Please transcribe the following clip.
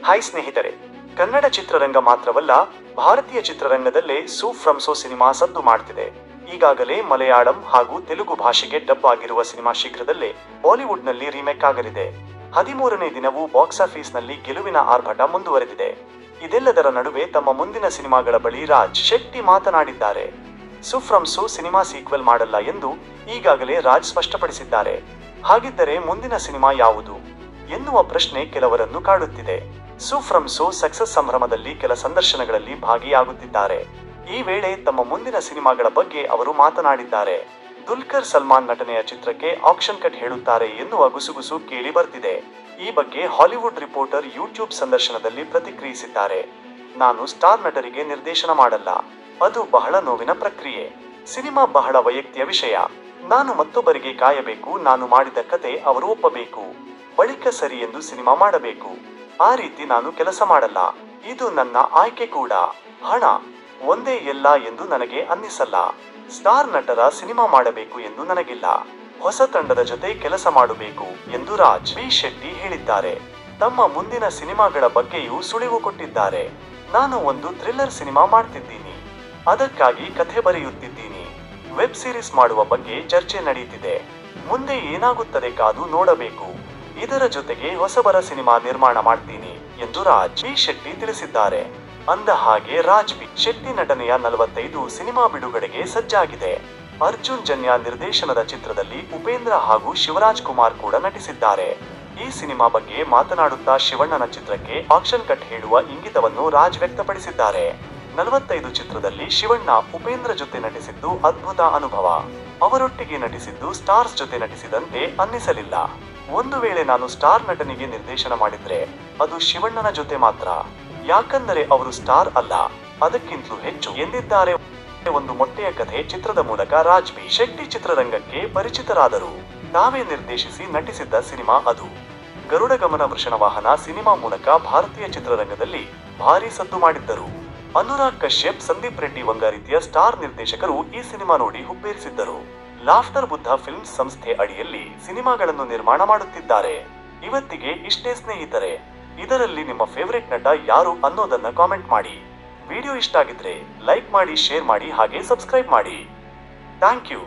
Hi ಸ್ನೇಹಿತರೆ, ಕನ್ನಡ ಚಿತ್ರರಂಗ ಮಾತ್ರವಲ್ಲ, ಭಾರತೀಯ ಚಿತ್ರರಂಗದಲ್ಲೇ ಸೂಪ್ ಫ್ರಮ್ ಸೋ ಸಿನಿಮಾ ಸದ್ದು ಮಾಡ್ತಿದೆ. ಈಗಾಗಲೇ ಮಲಯಾಳಂ ಹಾಗೂ ತೆಲುಗು ಭಾಷೆಗೆ ಡಬ್ ಆಗಿರುವ ಸಿನಿಮಾ ಶೀಘ್ರದಲ್ಲೇ ಬಾಲಿವುಡ್ನಲ್ಲಿ ರೀಮೇಕ್ ಆಗಲಿದೆ. 13ನೇ ದಿನವೂ ಬಾಕ್ಸ್ ಆಫೀಸ್ನಲ್ಲಿ ಗೆಲುವಿನ ಆರ್ಭಟ ಮುಂದುವರೆದಿದೆ. ಇದೆಲ್ಲದರ ನಡುವೆ ತಮ್ಮ ಮುಂದಿನ ಸಿನಿಮಾಗಳ ಬಳಿ ರಾಜ್ ಶೆಟ್ಟಿ ಮಾತನಾಡಿದ್ದಾರೆ. Soup from so cinema sequel ಮಾಡಲ್ಲ ಎಂದು ಈಗಾಗಲೇ ರಾಜ್ ಸ್ಪಷ್ಟಪಡಿಸಿದ್ದಾರೆ. ಹಾಗಿದ್ದರೆ ಮುಂದಿನ ಸಿನಿಮಾ ಯಾವುದು ಎನ್ನುವ ಪ್ರಶ್ನೆ ಕೆಲವರನ್ನು ಕಾಡುತ್ತಿದೆ. ಸೂಪ್ ಫ್ರಮ್ ಸೋ ಸಕ್ಸಸ್ ಸಂಭ್ರಮದಲ್ಲಿ ಕೆಲ ಸಂದರ್ಶನಗಳಲ್ಲಿ ಭಾಗಿಯಾಗುತ್ತಿದ್ದಾರೆ. ಈ ವೇಳೆ ತಮ್ಮ ಮುಂದಿನ ಸಿನಿಮಾಗಳ ಬಗ್ಗೆ ಅವರು ಮಾತನಾಡಿದ್ದಾರೆ. ದುಲ್ಕರ್ ಸಲ್ಮಾನ್ ನಟನೆಯ ಚಿತ್ರಕ್ಕೆ ಆಕ್ಷನ್ ಕಟ್ ಹೇಳುತ್ತಾರೆ ಎನ್ನುವ ಗುಸುಗುಸು ಕೇಳಿ ಬರ್ತಿದೆ. ಈ ಬಗ್ಗೆ ಹಾಲಿವುಡ್ ರಿಪೋರ್ಟರ್ ಯೂಟ್ಯೂಬ್ ಸಂದರ್ಶನದಲ್ಲಿ ಪ್ರತಿಕ್ರಿಯಿಸಿದ್ದಾರೆ. ನಾನು ಸ್ಟಾರ್ ನಟರಿಗೆ ನಿರ್ದೇಶನ ಮಾಡಲ್ಲ, ಅದು ಬಹಳ ನೋವಿನ ಪ್ರಕ್ರಿಯೆ. ಸಿನಿಮಾ ಬಹಳ ವೈಯಕ್ತಿಕ ವಿಷಯ. ನಾನು ಮತ್ತೊಬ್ಬರಿಗೆ ಕಾಯಬೇಕು, ನಾನು ಮಾಡಿದ ಕತೆ ಅವರು ಒಪ್ಪಬೇಕು, ಬಳಿಕ ಸರಿ ಎಂದು ಸಿನಿಮಾ ಮಾಡಬೇಕು. ಆ ರೀತಿ ನಾನು ಕೆಲಸ ಮಾಡಲ್ಲ. ಇದು ನನ್ನ ಆಯ್ಕೆ ಕೂಡ. ಹಣ ಒಂದೇ ಎಲ್ಲ ಎಂದು ನನಗೆ ಅನ್ನಿಸಲ್ಲ. ಸ್ಟಾರ್ ನಟರ ಸಿನಿಮಾ ಮಾಡಬೇಕು ಎಂದು ನನಗಿಲ್ಲ. ಹೊಸ ತಂಡದ ಜೊತೆ ಕೆಲಸ ಮಾಡಬೇಕು ಎಂದು ರಾಜ್ ಬಿ ಶೆಟ್ಟಿ ಹೇಳಿದ್ದಾರೆ. ತಮ್ಮ ಮುಂದಿನ ಸಿನಿಮಾಗಳ ಬಗ್ಗೆಯೂ ಸುಳಿವು ಕೊಟ್ಟಿದ್ದಾರೆ. ನಾನು ಒಂದು ಥ್ರಿಲ್ಲರ್ ಸಿನಿಮಾ ಮಾಡ್ತಿದ್ದೀನಿ, ಅದಕ್ಕಾಗಿ ಕಥೆ ಬರೆಯುತ್ತಿದ್ದೀನಿ. ವೆಬ್ ಸೀರೀಸ್ ಮಾಡುವ ಬಗ್ಗೆ ಚರ್ಚೆ ನಡೆಯುತ್ತಿದೆ. ಮುಂದೆ ಏನಾಗುತ್ತದೆ ಕಾದು ನೋಡಬೇಕು. ಇದರ ಜೊತೆಗೆ ಹೊಸಬರ ಸಿನಿಮಾ ನಿರ್ಮಾಣ ಮಾಡ್ತೀನಿ ಎಂದು ರಾಜ್ ಬಿ ಶೆಟ್ಟಿ ತಿಳಿಸಿದ್ದಾರೆ. ಅಂದ ಹಾಗೆ ರಾಜ್ ಬಿ ಶೆಟ್ಟಿ ನಟನೆಯ 45 ಸಿನಿಮಾ ಬಿಡುಗಡೆಗೆ ಸಜ್ಜಾಗಿದೆ. ಅರ್ಜುನ್ ಜನ್ಯ ನಿರ್ದೇಶನದ ಚಿತ್ರದಲ್ಲಿ ಉಪೇಂದ್ರ ಹಾಗೂ ಶಿವರಾಜ್ ಕುಮಾರ್ ಕೂಡ ನಟಿಸಿದ್ದಾರೆ. ಈ ಸಿನಿಮಾ ಬಗ್ಗೆ ಮಾತನಾಡುತ್ತಾ ಶಿವಣ್ಣನ ಚಿತ್ರಕ್ಕೆ ಆಕ್ಷನ್ ಕಟ್ ಹೇಳುವ ಇಂಗಿತವನ್ನು ರಾಜ್ ವ್ಯಕ್ತಪಡಿಸಿದ್ದಾರೆ. 45 ಚಿತ್ರದಲ್ಲಿ ಶಿವಣ್ಣ ಉಪೇಂದ್ರ ಜೊತೆ ನಟಿಸಿದ್ದು ಅದ್ಭುತ ಅನುಭವ. ಅವರೊಟ್ಟಿಗೆ ನಟಿಸಿದ್ದು ಸ್ಟಾರ್ಸ್ ಜೊತೆ ನಟಿಸಿದಂತೆ ಅನ್ನಿಸಲಿಲ್ಲ. ಒಂದು ವೇಳೆ ನಾನು ಸ್ಟಾರ್ ನಟನಿಗೆ ನಿರ್ದೇಶನ ಮಾಡಿದ್ರೆ ಅದು ಶಿವಣ್ಣನ ಜೊತೆ ಮಾತ್ರ, ಯಾಕಂದರೆ ಅವರು ಸ್ಟಾರ್ ಅಲ್ಲ, ಅದಕ್ಕಿಂತಲೂ ಹೆಚ್ಚು ಎಂದಿದ್ದಾರೆ. ಒಂದು ಮೊಟ್ಟೆಯ ಕಥೆ ಚಿತ್ರದ ಮೂಲಕ ರಾಜ್ ಬಿ ಶೆಟ್ಟಿ ಚಿತ್ರರಂಗಕ್ಕೆ ಪರಿಚಿತರಾದರು. ತಾವೇ ನಿರ್ದೇಶಿಸಿ ನಟಿಸಿದ್ದ ಸಿನಿಮಾ ಅದು. ಗರುಡ ಗಮನ ವೃಷಣವಾಹನ ಸಿನಿಮಾ ಮೂಲಕ ಭಾರತೀಯ ಚಿತ್ರರಂಗದಲ್ಲಿ ಭಾರೀ ಸದ್ದು ಮಾಡಿದ್ದರು. ಅನುರಾಗ್ ಕಶ್ಯಪ್, ಸಂದೀಪ್ ರೆಡ್ಡಿ ವಂಗ ರೀತಿಯ ಸ್ಟಾರ್ ನಿರ್ದೇಶಕರು ಈ ಸಿನಿಮಾ ನೋಡಿ ಹುಬ್ಬೇರಿಸಿದ್ದರು. ಲಾಫ್ಟರ್ ಬುದ್ಧ ಫಿಲ್ಮ್ಸ್ ಸಂಸ್ಥೆ ಅಡಿಯಲ್ಲಿ ಸಿನಿಮಾಗಳನ್ನು ನಿರ್ಮಾಣ ಮಾಡುತ್ತಿದ್ದಾರೆ. ಇವತ್ತಿಗೆ ಇಷ್ಟೇ ಸ್ನೇಹಿತರೆ. ಇದರಲ್ಲಿ ನಿಮ್ಮ ಫೇವರೇಟ್ ನಟ ಯಾರು ಅನ್ನೋದನ್ನ ಕಾಮೆಂಟ್ ಮಾಡಿ. ವಿಡಿಯೋ ಇಷ್ಟ ಆಗಿದ್ರೆ ಲೈಕ್ ಮಾಡಿ, ಶೇರ್ ಮಾಡಿ, ಹಾಗೆ ಸಬ್ಸ್ಕ್ರೈಬ್ ಮಾಡಿ. Thank you.